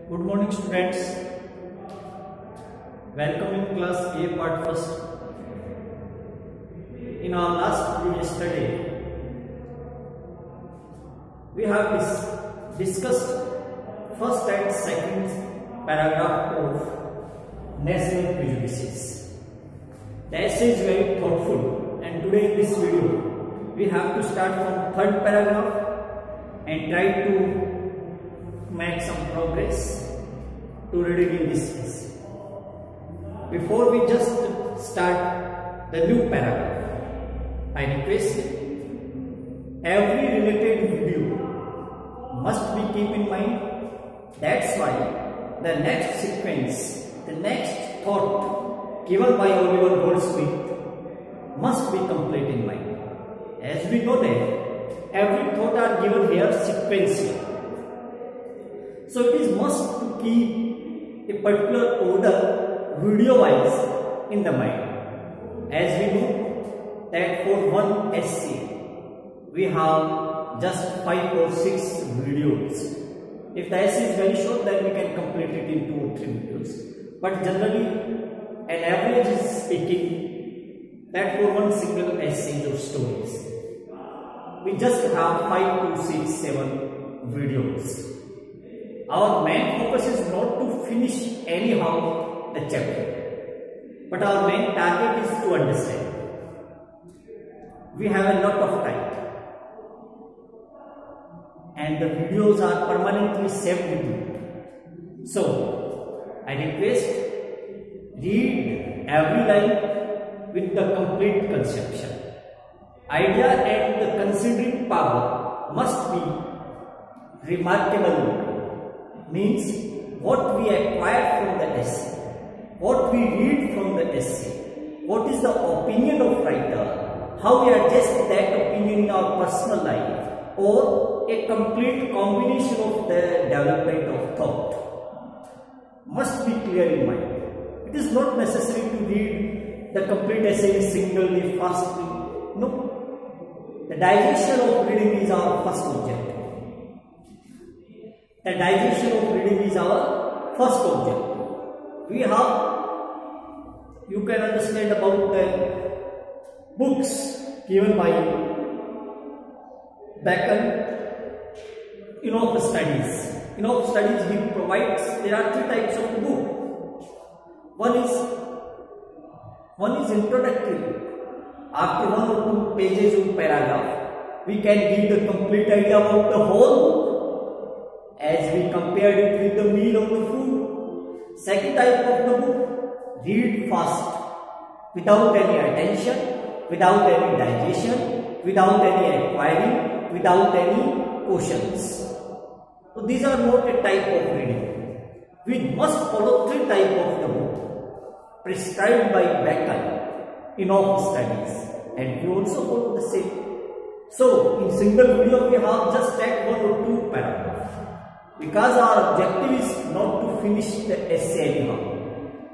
Good morning, students. Welcome in class A part first. In our last video study, we have discussed first and second paragraph of national prejudices. The essay is very thoughtful, and today in this video, we have to start from third paragraph and try to make some progress to reading in this essay. Before we just start the new paragraph, I request every related video must be keep in mind. That's why the next sequence, the next thought given by Oliver Goldsmith must be complete in mind. As we know that every thought are given here sequentially. So it is must to keep a particular order video wise in the mind. As we know that for one essay we have just 5 or 6 videos. If the essay is very short, then we can complete it in 2 or 3 videos. But generally an average is speaking that for one single essay or stories we just have 5 to 6, 7 videos. Our main focus is not to finish anyhow the chapter, but our main target is to understand. We have a lot of time and the videos are permanently saved with you. So I request read every line with the complete conception. Idea and the considering power must be remarkable. Means what we acquire from the essay, what we read from the essay, what is the opinion of writer, how we adjust that opinion in our personal life, or a complete combination of the development of thought must be clear in mind. It is not necessary to read the complete essay singly, fastly. No. The digestion of reading is our first objective. The digestion of reading is our first objective. We have, you can understand about the books given by Bacon. Enough studies. Enough studies he provides. There are 3 types of book. One is introductory. After 1 or 2 pages of paragraph, we can give the complete idea about the whole, as we compared it with the meal of the food. Second type of the book, read fast, without any attention, without any digestion, without any acquiring, without any questions. So these are not a type of reading. We must follow 3 types of the book prescribed by Bacon in all studies, and we also follow the same. So in single video we have just take 1 or 2 paragraphs. Because our objective is not to finish the essay anyhow.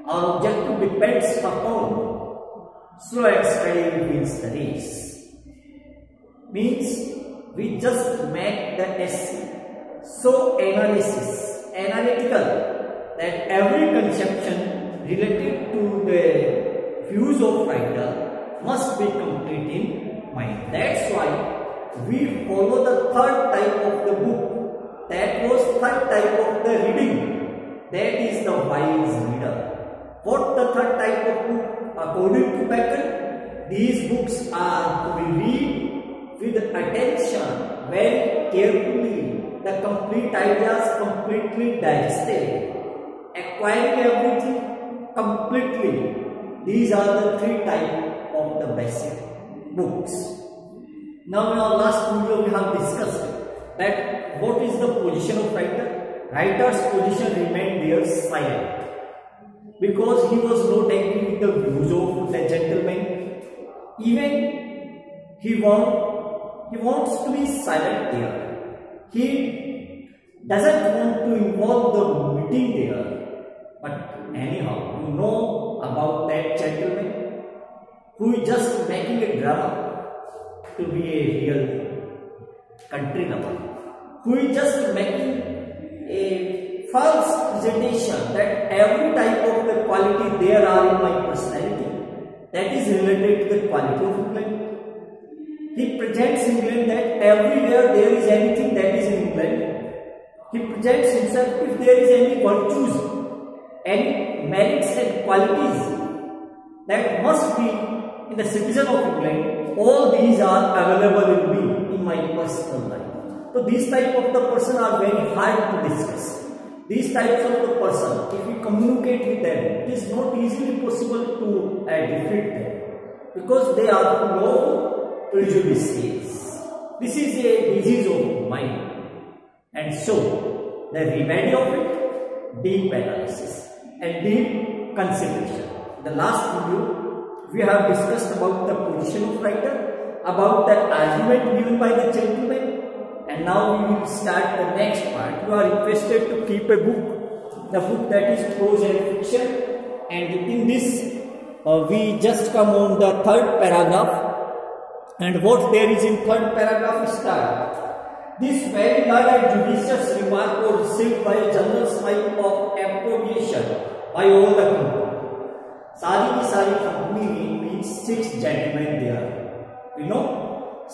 Our objective depends upon slow and steady wins the race. Means we just make the essay so analytical that every conception related to the views of writer must be complete in mind. That's why we follow the 3rd type of the book. That was 3rd type of the reading. That is the wise reader. What the 3rd type of book? According to Bacon, these books are to be read with attention, very carefully, the complete ideas completely digested, acquiring everything completely. These are the 3 types of the basic books. Now in our last video we have discussed that what is the position of writer? Writer's position remained there silent because he was not agree with the views of the gentleman. Even he wants to be silent there. He doesn't want to involve the meeting there. But anyhow, you know about that gentleman who is just making a drama to be a real country lover, who is just making a false presentation that every type of the quality there are in my personality, that is related to the quality of England. He presents England that everywhere there is anything that is in England. He presents himself if there is any virtues, any merits and qualities that must be in the citizen of England, all these are available in me, in my personal life. So these type of the person are very hard to discuss. These types of the person, if we communicate with them, it is not easily possible to defeat them, because they are full of prejudices. This is a disease of mind. And so, the remedy of it, deep analysis and deep consideration. The last video, we have discussed about the position of writer, about the argument given by the gentleman, and now we will start the next part. You are interested to keep a book, the book that is prose and fiction, and in this we just come on the third paragraph, and what there is in third paragraph is start. This very large judicious remark was received by a general smile of approbation by all the company. सारी की सारी company में means 6 gentlemen there, you know,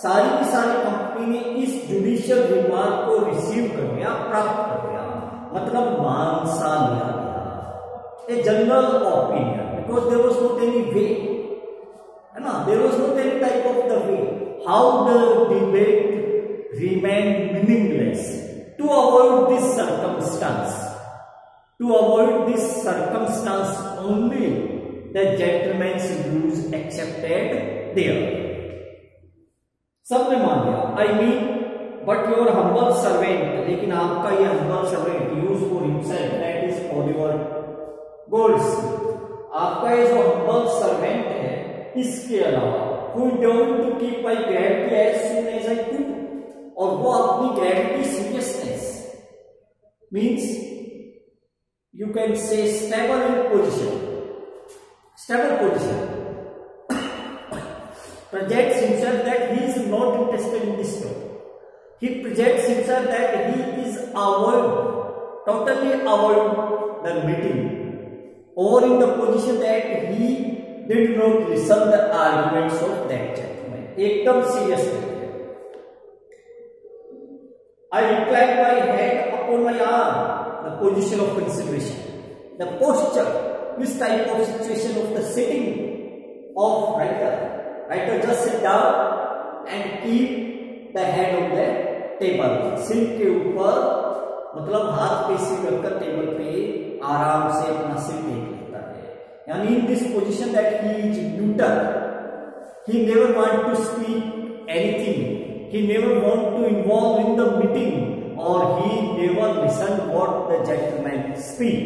सारी की सारी company ने इस judicial remark को रिसीव कर लिया, प्राप्त कर लिया, मतलब मान सा लिया गया, a general opinion, because there was not any way, है ना, there was not any type of the way how the debate remained meaningless. To avoid this circumstance only, the gentleman's views accepted there. सबने मान लिया, I mean, but your humble servant, लेकिन आपका ये humble servant used for himself, that is Oliver Goldsmith, आपका ये जो humble servant है, इसके अलावा who endeavored to keep my gravity as soon as I could, और वो अपनी gravity seriousness means you can से stable position projects himself that he is not interested in this topic. He projects himself that he is totally avoid the meeting, or in the position that he did not listen the arguments of that gentleman. एकदम serious है. I reclined my head upon my arm, the position of consideration, the posture, this type of situation of the sitting of writer. Writer just sit down and keep the head on the table. सिर के ऊपर, मतलब हाथ पे सिर रखकर table पे आराम से अपना सिर टेक लेता है. यानी in this position that he is neutral, he never want to speak anything. He never want to involve in the meeting, or he never listen what the gentleman speak.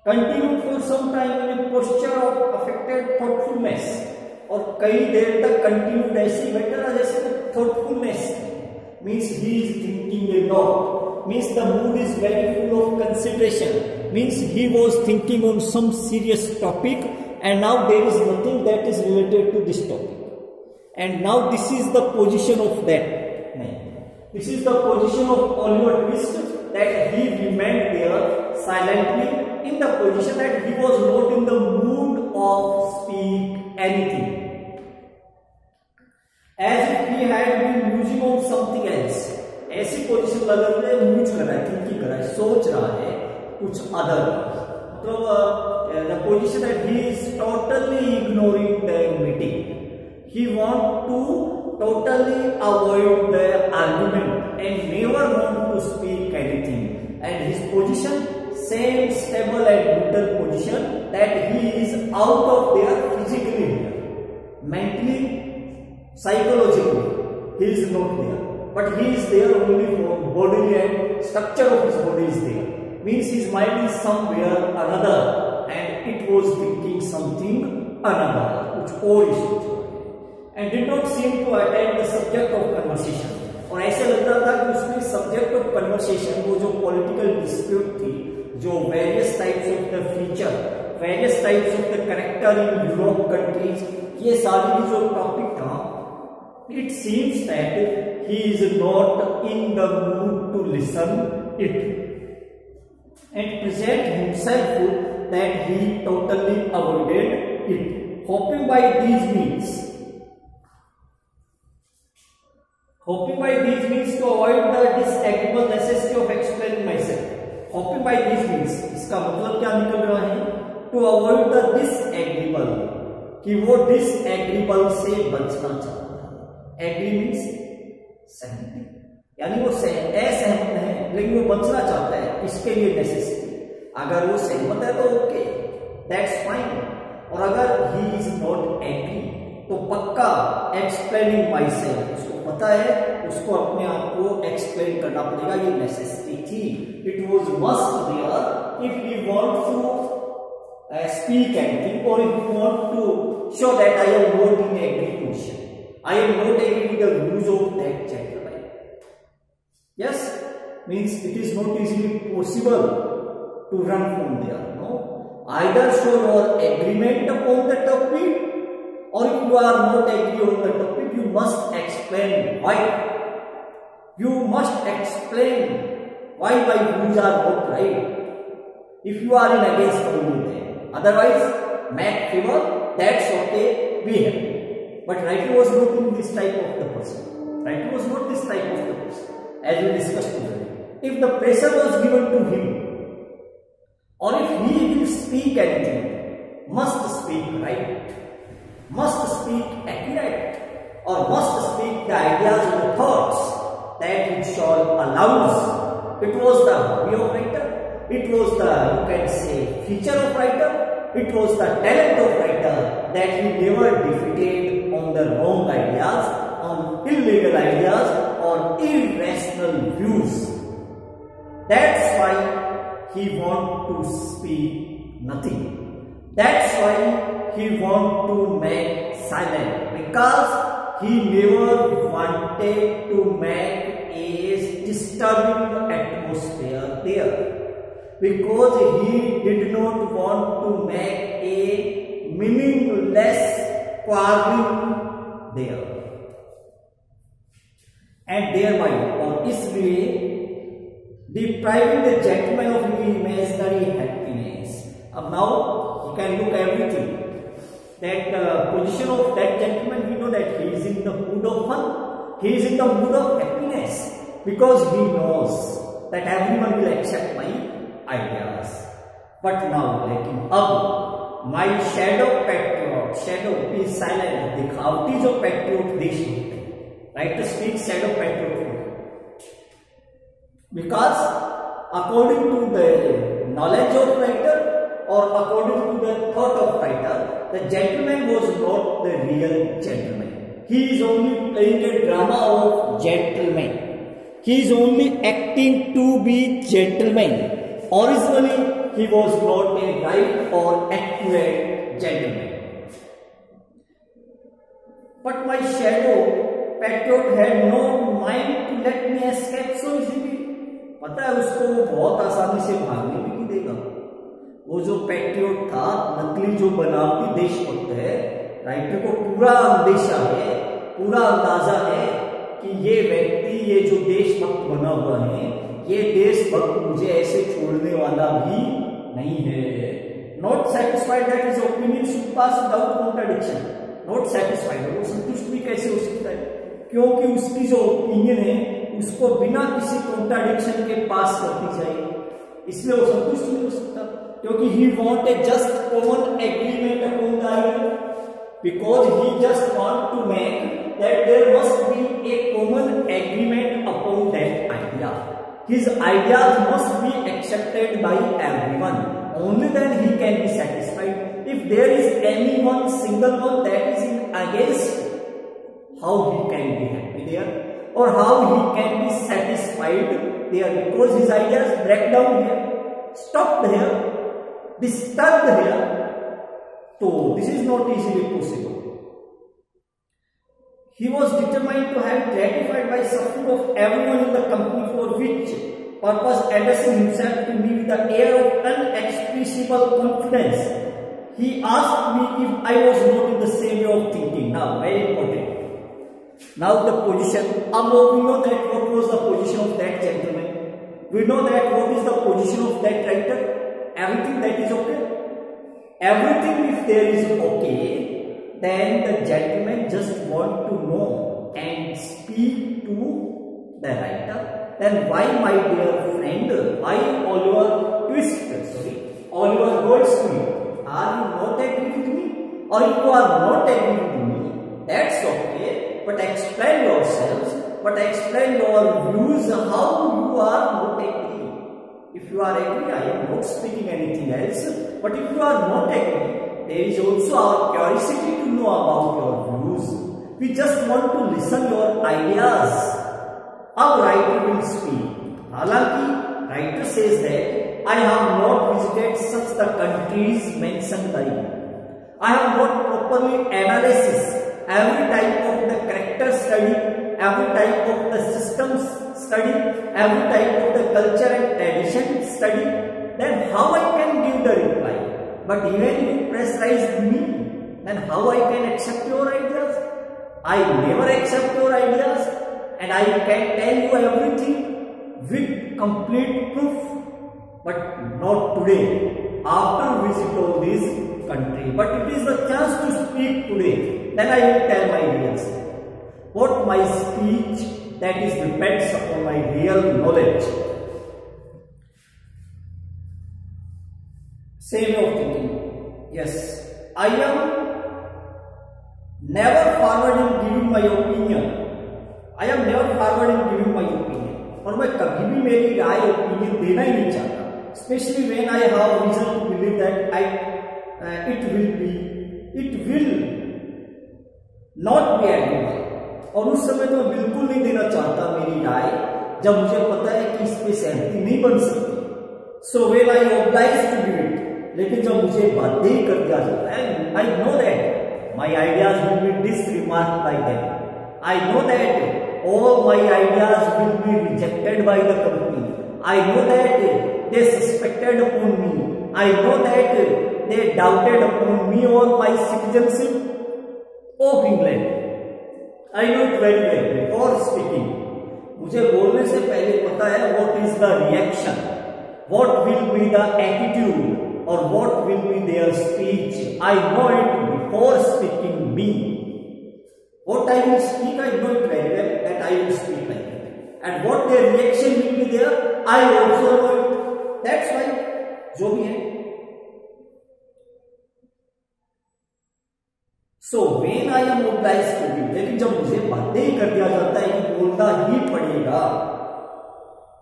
Continued for some time in a posture of affected thoughtfulness, और कई देर तक continued ऐसे बैठा रहा जैसे thoughtfulness means he is thinking a lot, means the mood is very full of consideration, means he was thinking on some serious topic, and now there is nothing that is related to this topic. And now this is the position of that man. This is the position of Oliver Twist, that he remained there silently in the position that he was not in the mood of speak anything, as if he had been musing on something else. ऐसी position लग रही है, मूज कर रहा है, thinking कर रहा है, सोच रहा है कुछ अदर, मतलब the position that he is totally ignoring the meeting. He want to totally avoid the argument and never want to speak anything. And his position, same stable and neutral position, that he is out of there physically here. Mentally, psychologically, he is not there. But he is there only for bodily, and structure of his body is there. Means his mind is somewhere another, and it was thinking something another, which और issue. And did not seem to attend the subject of conversation. और ऐसे लग रहा था कि उसमें subject of conversation, वो जो पॉलिटिकल डिस्प्यूट थी, जो various types of the feature, various types of the character in Europe countries, ये सारी जो टॉपिक था, it seems that he is not in the mood to listen it. and present himself that he totally avoided it, hoping by these means to avoid the disagreeable necessity of explaining myself. Hoping by these means, इसका मतलब क्या निकल रहा है? To avoid the disagreeable, कि वो disagreeable से बचना चाहता है. Agree means सहमति, यानी वो असहमत है लेकिन वो बचना चाहता है, इसके लिए नेसेसिटी. अगर वो सहमत है तो ओके, दैट्स फाइन. और अगर ही इज नॉट एग्री तो पक्का एक्सप्लेनिंग माई सेल्फ, उसको पता है उसको अपने आप को एक्सप्लेन करना पड़ेगा, ये नेसेसिटी थी. It was must there if we want to speak anything और if we want to show that I am not in agree position, I am not agree with the views of that gentleman. Yes, means it is not easily possible to run from there. No, either show your agreement upon the topic, or if you are not agree on the topic, you must explain why. You must explain why my views are not right. If you are in against only them, otherwise make favor. That's okay. Be happy. But writer was not in this type of the person. Writer was not this type of the person, as we discussed today. If the pressure was given to him, or if he will speak anything, must speak right, must speak accurate, or must speak the ideas and the thoughts that it shall allows. It was the hobby of writer, it was the, you can say, feature of writer, it was the talent of writer that he never defeated on the wrong ideas, on illegal ideas or irrational views. That's why he want to speak nothing. That's why he want to make silent, because he never wanted to make a disturbing atmosphere there, because he did not want to make a meaningless quarreling there. And thereby, और इसलिए depriving the gentleman of his imaginary happiness. अब now you can look everything. That position of that gentleman, we know that he is in the mood of fun. He is in the mood of happiness because he knows that everyone will accept my ideas. But now, लेकिन अब my shadow patriot, shadow is silent. दिखावटी जो patriot देश होते हैं, right? To speak shadow patriot. Because according to the knowledge of writer or according to the thought of writer, the gentleman was not the real gentleman. He is only playing a drama of gentleman. He is only acting to be gentleman. Originally, he was not a right or accurate gentleman. But my shadow patriot had no mind to let me escape so easily. पता है उसको वो बहुत आसानी से भागने भी नहीं देगा. वो जो पैट्रियट था, नकली जो बनावटी देशभक्त है, राइटर को पूरा अंदेशा है, पूरा अंदाजा है कि ये व्यक्ति, ये जो देशभक्त बना हुआ है, ये देशभक्त मुझे ऐसे छोड़ने वाला भी नहीं है. Not satisfied that his opinion should pass without contradiction. Not satisfied, वो संतुष्ट भी कैसे हो सकता है, क्योंकि उसकी जो ओपिनियन है उसको बिना किसी कॉन्ट्राडिक्शन के पास करती जाए, इसलिए वो संतुष्ट नहीं हो सकता. क्योंकि he want a just common agreement upon the idea, because he just want to make that there must be a common agreement upon that idea. His ideas must be accepted by everyone. Only then he can be satisfied. If there is any one single one that is in against, how he can be happy there, or how he can be satisfied there, because his ideas break down here, stopped here, disturbed here. So this is not easily possible. He was determined to have gratified by suffering of everyone in the company, for which purpose addressing himself to me with the air of unexpressible confidence, he asked me if I was not in the same way of thinking. Now, very important. Now the position, we know that what was the position of that gentleman. We know that what is the position of that writer? Everything that is okay. Everything if there is okay, then the gentleman just want to know and speak to the writer. Then why, my dear friend, why all your Goldsmith, are you not agree with me? Or if you are not agree with me, that's okay, but explain yourselves, but explain your views, how you are not agree. If you are agree, I am not speaking anything else, but if you are not agree, there is also our curiosity to know about your views. We just want to listen your ideas. Our writer will speak. Halanki, writer says that I have not visited such the countries mentioned by you. I have not properly analysis every type of the character study, every type of the systems study, every type of the culture and tradition study. Then how I can give the reply? But even you pressurize me, then how I can accept your ideas? I never accept your ideas, and I can tell you everything with complete proof. But not today, after visit of this country. But it is the chance to speak today. Then I will tell my real self. What my speech, that is depends upon my real knowledge. Same way of thinking. Yes, I am never forward in giving my opinion. I am never forward in giving my opinion. और मैं कभी भी मेरी राय opinion देना ही नहीं चाहता. Especially when I have reason to believe that it will not be agreeable. और उस समय तो मैं बिल्कुल नहीं देना चाहता मेरी राय जब मुझे पता है कि इस पे सहमति नहीं बन सकती. So when I oblige to give it, लेकिन जब मुझे बाध्य ही कर दिया जाता है, I know that my ideas will be disremarked by them. I know that all my ideas will be rejected by the company. I know that they suspected upon me. I know that they doubted upon me or my citizenship of England. I know it very well. Before speaking, मुझे बोलने से पहले पता है what is the reaction, what will be the attitude, or what will be their speech. I know it before speaking me. What I will speak, I know it very well that I will speak like that. And what their reaction will be there, I also know it. That's why जो भी है. So when I am obliged to give, लेकिन जब मुझे बाध्य ही कर दिया जाता है कि बोलना ही पड़ेगा,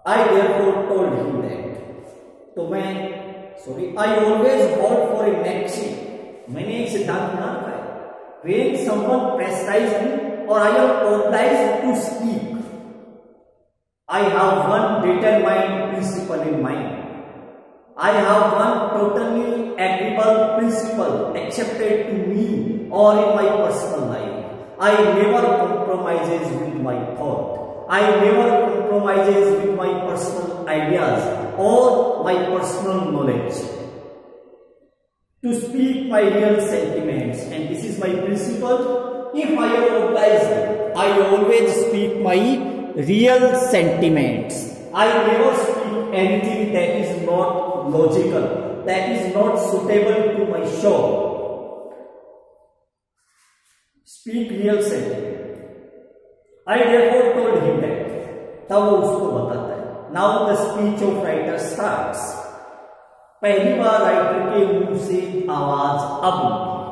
I therefore told him that. तो मैं I always hold for a maxim. मैंने एक सिद्धांत बना रखा है. When someone pressurizes me or I am obliged to speak, I have one determined principle in mind. I have one totally agreeable principle accepted to me or in my personal life. I never compromises with my thought. I never compromises with my personal ideas or my personal knowledge. To speak my real sentiments, and this is my principle. If I am obliged, I always speak my real sentiments. I never speak anything that is not logical, that is not suitable to my show. Speak real sentiment. I therefore told him that. तब वो उसको बताता है. Now the speech of writer starts. पहली बार writer के मुंह से आवाज अब निकली.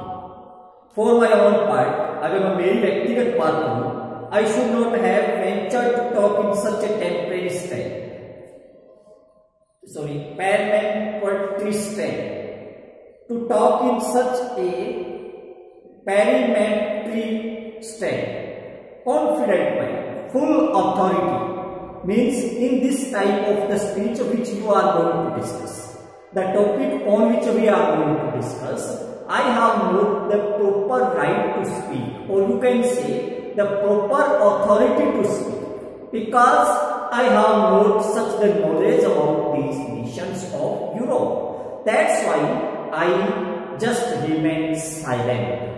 For my own part, अगर मैं मेरी व्यक्तिगत बात करूं, I should not have ventured to talk in such a temporary style. Parliamentary style. To talk in such a parliamentary style. Confident mind, full authority, means in this type of the speech which you are going to discuss. The topic on which we are going to discuss, I have not the proper right to speak, or you can say the proper authority to speak, because I have not such the knowledge about these nations of Europe. That's why I just remain silent.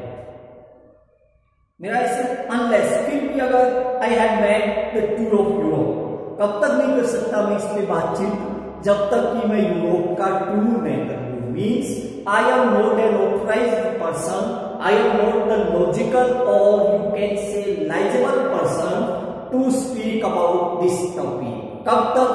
मेरा ऐसे unless फिर भी अगर I had made the tour of Europe, कब तक नहीं कर सकता मैं इस पे बातचीत, जब तक कि मैं यूरोप का टूर नहीं कर लूं। Means I am not an authorized person, I am not the logical और you can say liable person to speak about this topic. कब तक?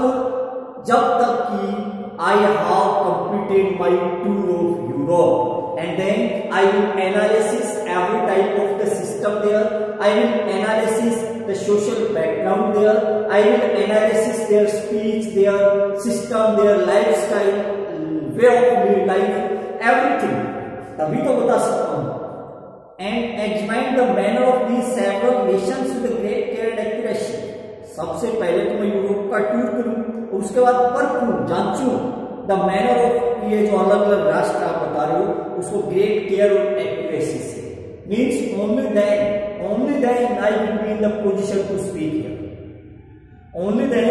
जब तक कि I have completed my tour of Europe, and then I will analysis every type of the system there. I will analysis the social background there. I will analysis their speech, their system, their lifestyle, way of life, everything. तभी तो बता सकता हूँ. And examine the manner of these several nations with great care and accuracy. सबसे पहले तो मैं Europe का टूर करूं, उसके बाद परखूं, जांचूं द मैनर ऑफ ये जो अलग अलग राष्ट्र आप बता रहे हो उसको ग्रेट केयर और एक्यूरेसी से। Means only then I will be in the position to speak here, only then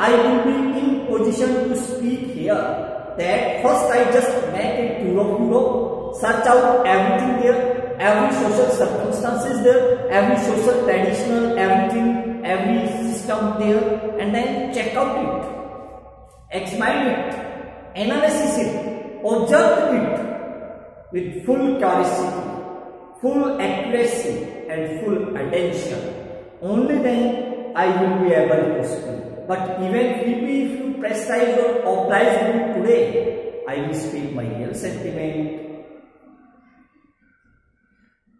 I will be in position to speak here. That first I just make a tour of Europe, search out everything there, every social circumstances there, every social traditional, everything, every system there, and then check out it, examine it, analyze it, observe it with full curiosity, full accuracy and full attention. Only then I will be able to speak. But even if you prescribe or oblige me today, I will speak my real sentiment.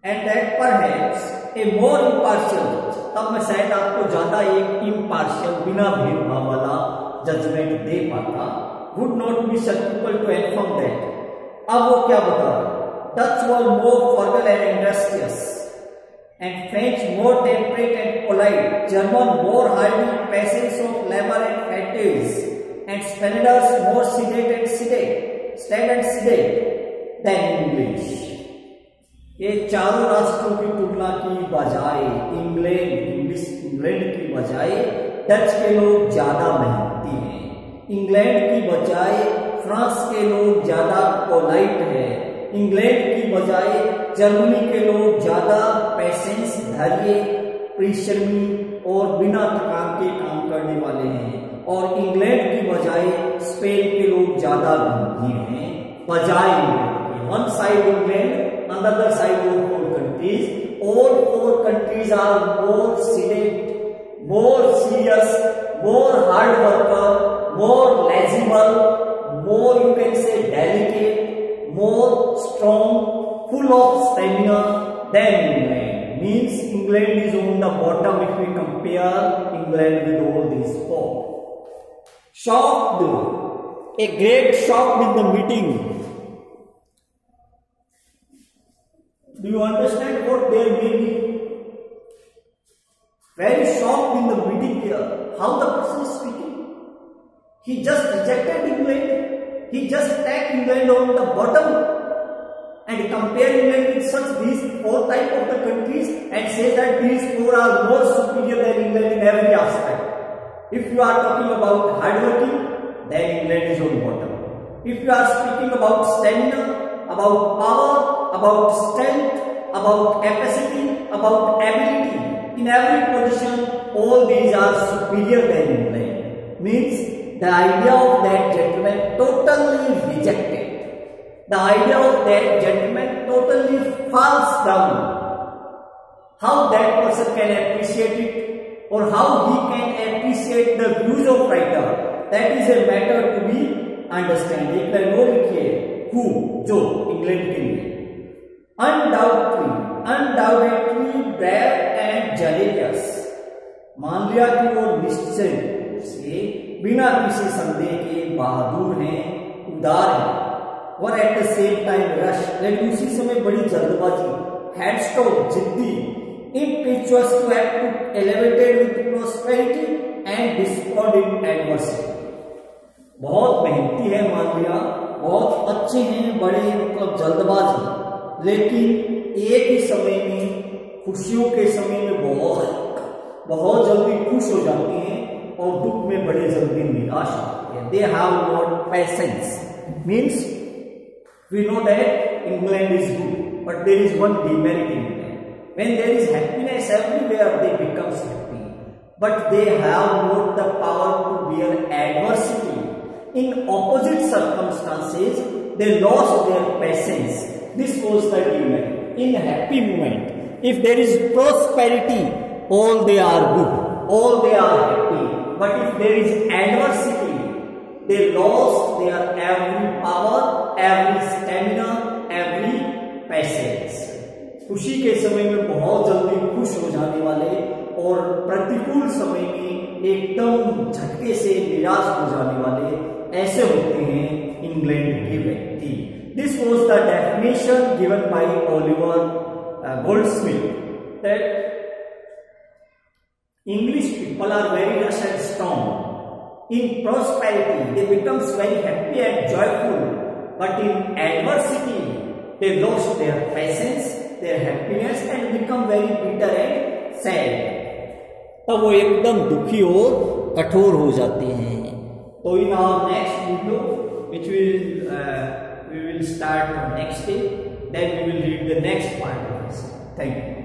And that perhaps a more impartial judge, तब मैं शायद आपको ज्यादा एक impartial बिना भेदभाव वाला judgement दे पाता, would not be susceptible to inform that. अब वो क्या बता रहे? Dutch was more frugal and industrious, and French more temperate and polite, German more hardy in patience of labor and fatigue, and Spaniards more sedate than English. ये चारों राष्ट्रों की तुलना की बजाय इंग्लैंड की बजाय डच के लोग ज्यादा मेहनती हैं, इंग्लैंड की बजाय फ्रांस के लोग ज्यादा पोलाइट है, इंग्लैंड की बजाय जर्मनी के लोग ज्यादा पेशेंस, धैर्य, परिश्रमी और बिना थकान के काम करने वाले हैं, और इंग्लैंड की बजाय स्पेन के लोग ज्यादा गंभीर हैं बजाय इंग्लैंड के। One side England, another side of 4 countries. All 4 countries are more sedate, more serious, more hard worker, more legible, more you can say delicate, more strong, full of stamina than England. Means England is on the bottom if we compare England with all these 4. Shocked, a great shock with the meeting. Do you understand what there may be? Very shocked in the meeting here. How the person is speaking? He just rejected England. He just tagged England on the bottom and compared England with such these 4 type of the countries and say that these 4 are more superior than England in every aspect. If you are talking about hard working, then England is on bottom. If you are speaking about stamina, about power, about strength, about capacity, about ability, in every position, all these are superior than England. Means the idea of that gentleman totally rejected. The idea of that gentleman totally falls down. How that person can appreciate it, or how he can appreciate the views of writer, that is a matter to be understand. एक line और लिखिए, who, जो England के लिए, undoubtedly brave and generous, मान लिया कि वो निश्चय से बिना किसी संदेह के बहादुर हैं, उदार हैं, और at the same time rush, लेकिन उसी समय बड़ी जल्दबाजी, हेडस्ट्रोक, जिद्दी, impetuous to act elevated with prosperity and despond in adversity. बहुत मेहनती है मान लिया, बहुत अच्छे हैं, बड़े मतलब जल्दबाज हैं, लेकिन एक ही समय में खुशियों के समय में बहुत जल्दी खुश हो जाते हैं और दुख में बड़े जल्दी निराश होते हैं. They have not patience. Means we know that England is good, but there is one demerit in England. When there is happiness everywhere, they become happy. but they have not the power to bear adversity. In opposite circumstances, they lost their patience. This was the demon. In happy moment, if there is prosperity, all they are good, all they are happy. But if there is adversity, they lost their every power, every stamina, every patience. खुशी के समय में बहुत जल्दी खुश हो जाने वाले और प्रतिकूल समय में एकदम झटके से निराश हो जाने वाले ऐसे होते हैं इंग्लैंड के व्यक्ति. This was the definition given by Oliver Goldsmith that English people are very rush and strong. In prosperity, they become very happy and joyful. But in adversity, they lost their patience, their happiness and become very bitter and sad. तब वो एकदम दुखी और कठोर हो जाते हैं. तो in our next video, which we will start next day, then we will read the next part of this. Thank you.